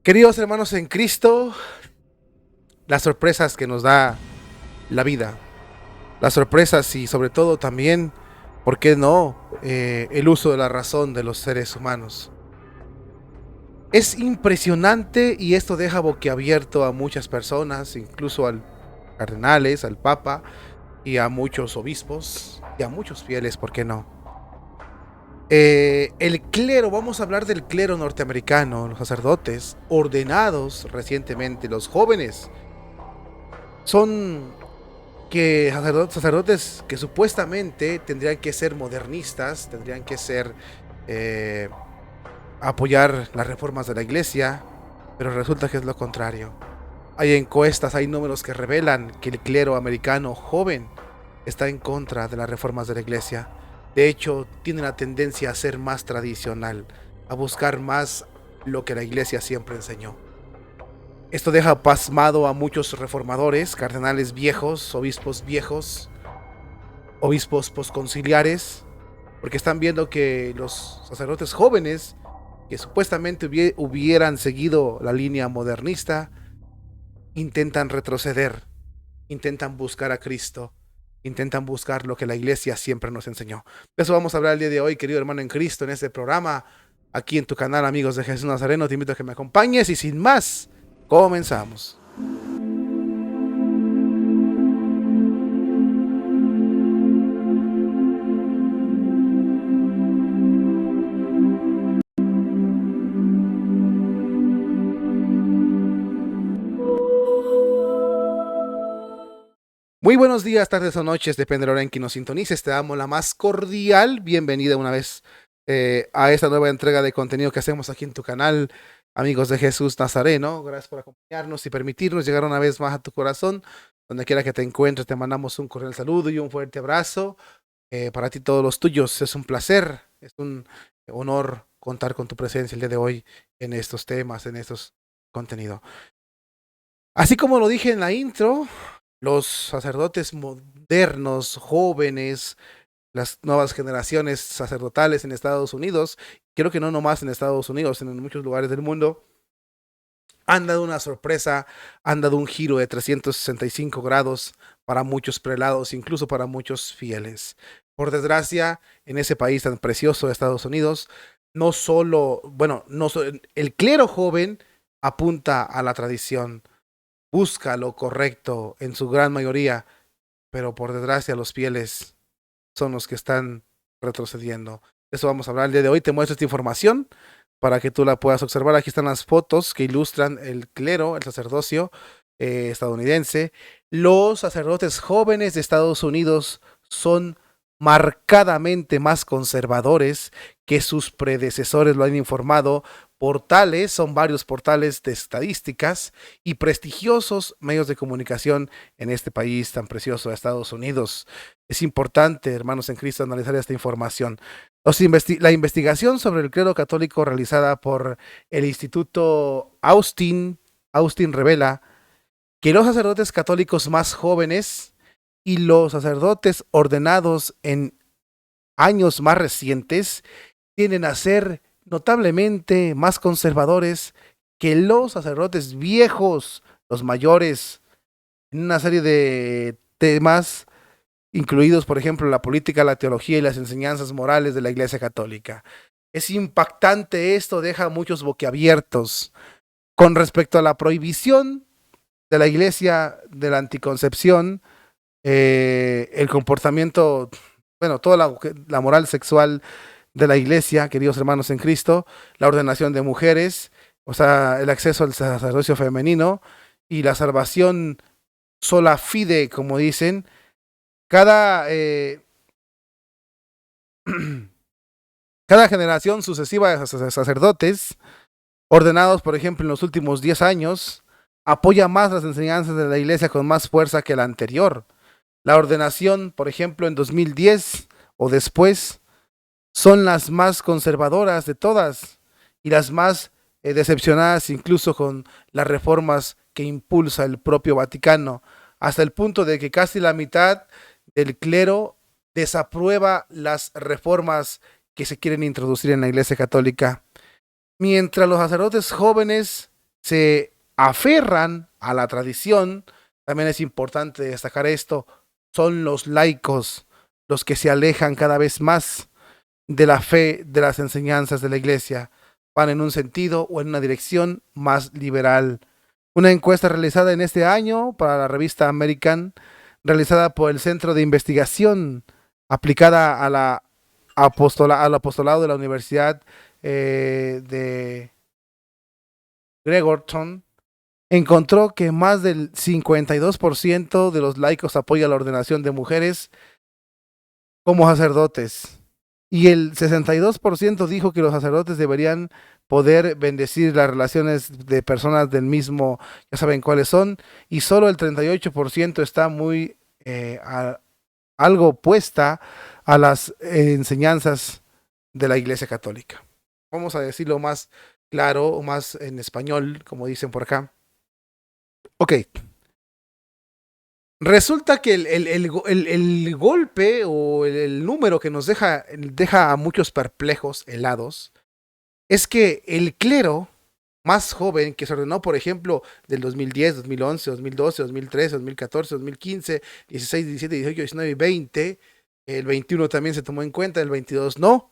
Queridos hermanos en Cristo, las sorpresas que nos da la vida, las sorpresas y sobre todo también, ¿por qué no?, el uso de la razón de los seres humanos. Es impresionante y esto deja boquiabierto a muchas personas, incluso al cardenales, al papa y a muchos obispos y a muchos fieles, ¿por qué no? El clero, vamos a hablar del clero norteamericano, los sacerdotes ordenados recientemente, los jóvenes, son que sacerdotes que supuestamente tendrían que ser modernistas, tendrían que ser eh, apoyar las reformas de la iglesia, pero resulta que es lo contrario. Hay encuestas, hay números que revelan que el clero americano joven está en contra de las reformas de la iglesia. De hecho, tiene la tendencia a ser más tradicional, a buscar más lo que la iglesia siempre enseñó. Esto deja pasmado a muchos reformadores, cardenales viejos, obispos posconciliares, porque están viendo que los sacerdotes jóvenes, que supuestamente hubieran seguido la línea modernista, intentan retroceder, intentan buscar a Cristo, intentan buscar lo que la iglesia siempre nos enseñó. De eso vamos a hablar el día de hoy, querido hermano en Cristo, en este programa, aquí en tu canal, Amigos de Jesús Nazareno. Te invito a que me acompañes y sin más, comenzamos. Muy buenos días, tardes o noches, depende de la hora en que nos sintonices. Te damos la más cordial bienvenida una vez a esta nueva entrega de contenido que hacemos aquí en tu canal, Amigos de Jesús Nazareno. Gracias por acompañarnos y permitirnos llegar una vez más a tu corazón. Donde quiera que te encuentres, te mandamos un cordial saludo y un fuerte abrazo. Para ti, todos los tuyos, es un placer, es un honor contar con tu presencia el día de hoy en estos temas, en estos contenidos. Así como lo dije en la intro, los sacerdotes modernos, jóvenes, las nuevas generaciones sacerdotales en Estados Unidos, creo que no nomás en Estados Unidos, en muchos lugares del mundo, han dado una sorpresa, han dado un giro de 365 grados para muchos prelados, incluso para muchos fieles. Por desgracia, en ese país tan precioso de Estados Unidos, no solo, bueno, el clero joven apunta a la tradición, busca lo correcto en su gran mayoría, pero por desgracia los fieles son los que están retrocediendo. Eso vamos a hablar el día de hoy. Te muestro esta información para que tú la puedas observar. Aquí están las fotos que ilustran el clero, el sacerdocio estadounidense. Los sacerdotes jóvenes de Estados Unidos son marcadamente más conservadores que sus predecesores, lo han informado portales, son varios portales de estadísticas y prestigiosos medios de comunicación en este país tan precioso de Estados Unidos. Es importante, hermanos en Cristo, analizar esta información. La investigación sobre el clero católico realizada por el Instituto Austin revela que los sacerdotes católicos más jóvenes y los sacerdotes ordenados en años más recientes tienden a ser notablemente más conservadores que los sacerdotes viejos, los mayores, en una serie de temas incluidos, por ejemplo, la política, la teología y las enseñanzas morales de la Iglesia Católica. Es impactante esto, deja muchos boquiabiertos con respecto a la prohibición de la Iglesia de la anticoncepción, el comportamiento, bueno, toda la moral sexual de la iglesia, queridos hermanos en Cristo, la ordenación de mujeres, o sea, el acceso al sacerdocio femenino y la salvación sola fide, como dicen. Cada generación sucesiva de sacerdotes ordenados, por ejemplo, en los últimos 10 años, apoya más las enseñanzas de la iglesia con más fuerza que la anterior. La ordenación, por ejemplo, en 2010 o después, son las más conservadoras de todas y las más decepcionadas incluso con las reformas que impulsa el propio Vaticano, hasta el punto de que casi la mitad del clero desaprueba las reformas que se quieren introducir en la Iglesia Católica, mientras los sacerdotes jóvenes se aferran a la tradición. También es importante destacar esto, son los laicos los que se alejan cada vez más de la fe, de las enseñanzas de la iglesia, van en un sentido o en una dirección más liberal. Una encuesta realizada en este año para la revista American, realizada por el Centro de Investigación aplicada a al apostolado de la Universidad de Georgetown, encontró que más del 52% de los laicos apoya la ordenación de mujeres como sacerdotes. Y el 62% dijo que los sacerdotes deberían poder bendecir las relaciones de personas del mismo, ya saben cuáles son, y solo el 38% está muy algo opuesta a las enseñanzas de la Iglesia Católica. Vamos a decirlo más claro o más en español, como dicen por acá. Ok. Resulta que el golpe o el número que nos deja a muchos perplejos, helados, es que el clero más joven que se ordenó, por ejemplo, del 2010, 2011, 2012, 2013, 2014, 2015, 16, 17, 18, 19 y 20, el 21 también se tomó en cuenta, el 22 no.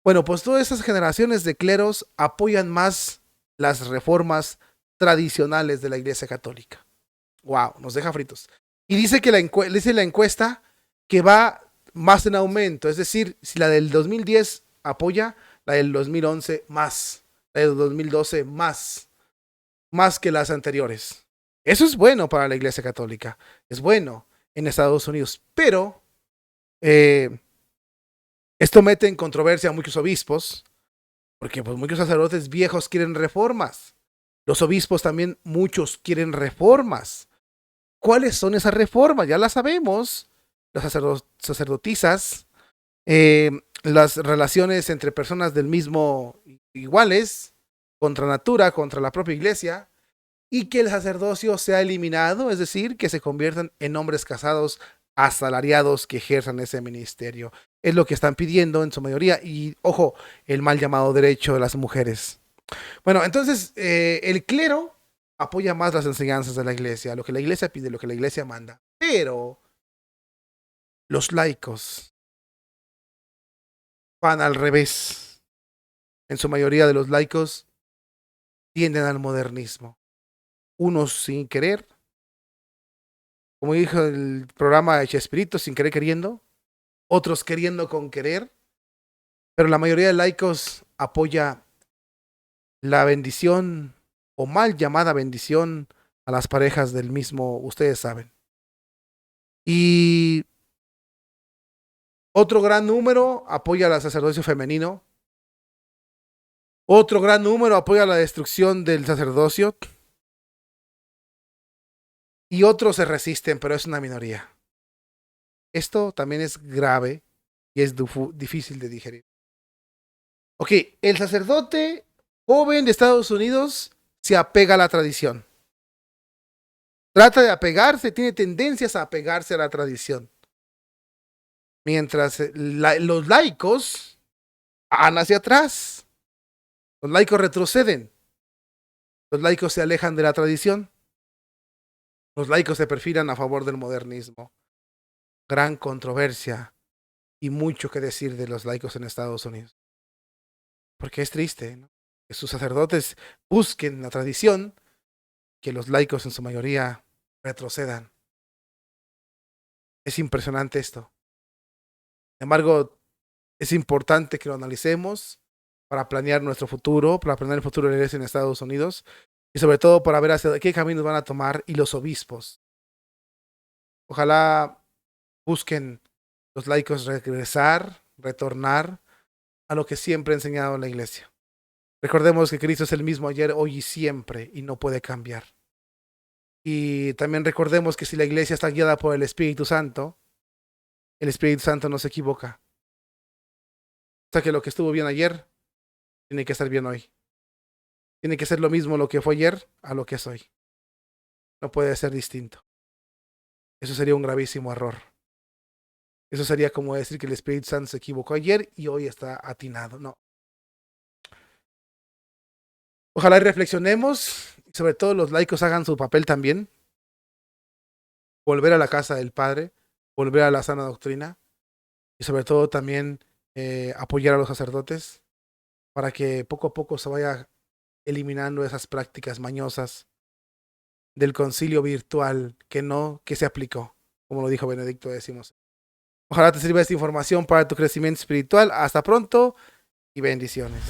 Bueno, pues todas esas generaciones de cleros apoyan más las reformas tradicionales de la Iglesia Católica. Wow, nos deja fritos. Y dice que dice la encuesta que va más en aumento, es decir, si la del 2010 apoya, la del 2011 más, la del 2012 más que las anteriores. Eso es bueno para la Iglesia Católica, es bueno en Estados Unidos, pero esto mete en controversia a muchos obispos, porque pues muchos sacerdotes viejos quieren reformas. Los obispos también, muchos quieren reformas. ¿Cuáles son esas reformas? Ya las sabemos. Las sacerdotisas, las relaciones entre personas del mismo iguales, contra natura, contra la propia iglesia, y que el sacerdocio sea eliminado, es decir, que se conviertan en hombres casados asalariados que ejerzan ese ministerio. Es lo que están pidiendo en su mayoría y, ojo, el mal llamado derecho de las mujeres. Bueno, entonces el clero apoya más las enseñanzas de la iglesia, lo que la iglesia pide, lo que la iglesia manda. Pero los laicos van al revés. En su mayoría de los laicos tienden al modernismo. Unos sin querer, como dijo el programa de Chespirito, sin querer queriendo. Otros queriendo con querer. Pero la mayoría de laicos apoya la bendición o mal llamada bendición a las parejas del mismo, ustedes saben. Y otro gran número apoya al sacerdocio femenino. Otro gran número apoya la destrucción del sacerdocio. Y otros se resisten, pero es una minoría. Esto también es grave y es difícil de digerir. Ok, el sacerdote joven de Estados Unidos se apega a la tradición. Trata de apegarse, tiene tendencias a apegarse a la tradición. Mientras los laicos van hacia atrás. Los laicos retroceden. Los laicos se alejan de la tradición. Los laicos se perfilan a favor del modernismo. Gran controversia y mucho que decir de los laicos en Estados Unidos. Porque es triste, ¿no? Que sus sacerdotes busquen la tradición, que los laicos en su mayoría retrocedan. Es impresionante esto. Sin embargo, es importante que lo analicemos para planear nuestro futuro, para planear el futuro de la iglesia en Estados Unidos y sobre todo para ver hacia qué caminos van a tomar y los obispos. Ojalá busquen los laicos regresar, retornar a lo que siempre ha enseñado la iglesia. Recordemos que Cristo es el mismo ayer, hoy y siempre y no puede cambiar. Y también recordemos que si la iglesia está guiada por el Espíritu Santo no se equivoca. O sea que lo que estuvo bien ayer tiene que estar bien hoy. Tiene que ser lo mismo lo que fue ayer a lo que es hoy. No puede ser distinto. Eso sería un gravísimo error. Eso sería como decir que el Espíritu Santo se equivocó ayer y hoy está atinado. No. Ojalá reflexionemos, sobre todo los laicos hagan su papel también, volver a la casa del Padre, volver a la sana doctrina y sobre todo también apoyar a los sacerdotes para que poco a poco se vaya eliminando esas prácticas mañosas del concilio virtual que se aplicó, como lo dijo Benedicto X. Ojalá te sirva esta información para tu crecimiento espiritual. Hasta pronto y bendiciones.